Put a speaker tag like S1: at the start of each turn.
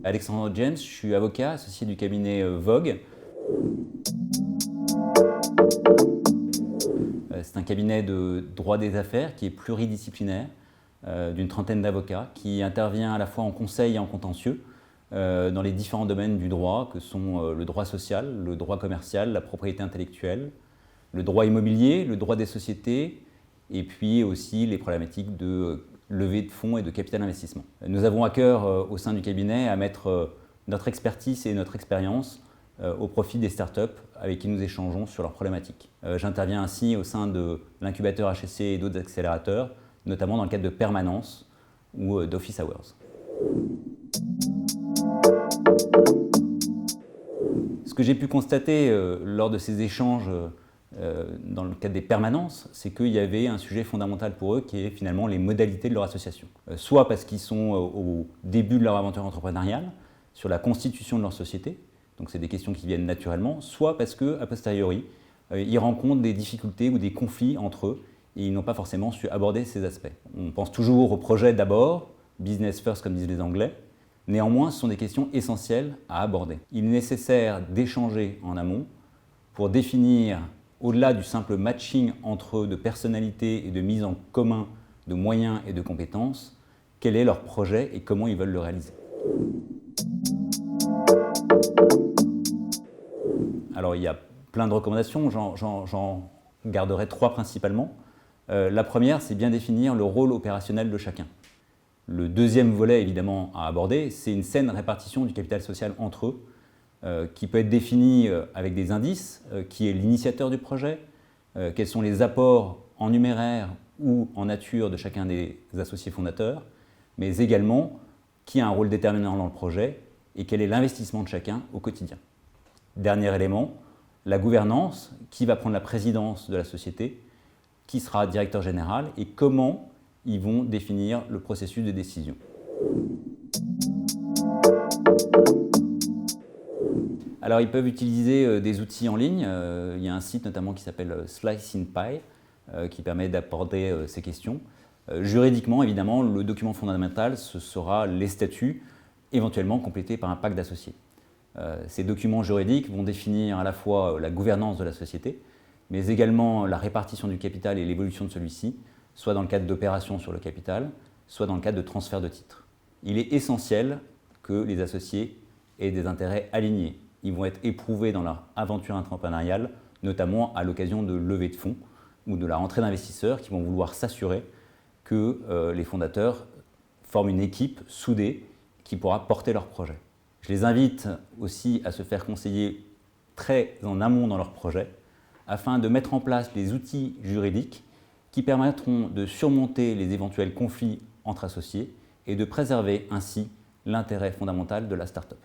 S1: Alexandre James, je suis avocat associé du cabinet Vogue. C'est un cabinet de droit des affaires qui est pluridisciplinaire, d'une trentaine d'avocats, qui intervient à la fois en conseil et en contentieux dans les différents domaines du droit, que sont le droit social, le droit commercial, la propriété intellectuelle, le droit immobilier, le droit des sociétés, et puis aussi les problématiques de levée de fonds et de capital investissement. Nous avons à cœur au sein du cabinet à mettre notre expertise et notre expérience au profit des startups avec qui nous échangeons sur leurs problématiques. J'interviens ainsi au sein de l'incubateur HEC et d'autres accélérateurs, notamment dans le cadre de permanence ou d'office hours. Ce que j'ai pu constater lors de ces échanges dans le cadre des permanences, c'est qu'il y avait un sujet fondamental pour eux qui est finalement les modalités de leur association. Soit parce qu'ils sont au début de leur aventure entrepreneuriale, sur la constitution de leur société, donc c'est des questions qui viennent naturellement, soit parce qu'a posteriori, ils rencontrent des difficultés ou des conflits entre eux et ils n'ont pas forcément su aborder ces aspects. On pense toujours au projet d'abord, business first comme disent les Anglais. Néanmoins, ce sont des questions essentielles à aborder. Il est nécessaire d'échanger en amont pour définir, au-delà du simple matching entre eux de personnalité et de mise en commun de moyens et de compétences, quel est leur projet et comment ils veulent le réaliser. Alors il y a plein de recommandations, j'en garderai trois principalement. La première, c'est bien définir le rôle opérationnel de chacun. Le deuxième volet, évidemment, à aborder, c'est une saine répartition du capital social entre eux, qui peut être définie avec des indices, qui est l'initiateur du projet, quels sont les apports en numéraire ou en nature de chacun des associés fondateurs, mais également qui a un rôle déterminant dans le projet et quel est l'investissement de chacun au quotidien. Dernier élément, la gouvernance, qui va prendre la présidence de la société, qui sera directeur général et comment ils vont définir le processus de décision. Alors ils peuvent utiliser des outils en ligne, il y a un site notamment qui s'appelle Slice in Pie qui permet d'aborder ces questions. Juridiquement évidemment, le document fondamental ce sera les statuts, éventuellement complétés par un pacte d'associés. Ces documents juridiques vont définir à la fois la gouvernance de la société, mais également la répartition du capital et l'évolution de celui-ci, soit dans le cadre d'opérations sur le capital, soit dans le cadre de transfert de titres. Il est essentiel que les associés aient des intérêts alignés. Ils vont être éprouvés dans leur aventure entrepreneuriale, notamment à l'occasion de levées de fonds ou de la rentrée d'investisseurs qui vont vouloir s'assurer que les fondateurs forment une équipe soudée qui pourra porter leur projet. Je les invite aussi à se faire conseiller très en amont dans leur projet afin de mettre en place les outils juridiques qui permettront de surmonter les éventuels conflits entre associés et de préserver ainsi l'intérêt fondamental de la start-up.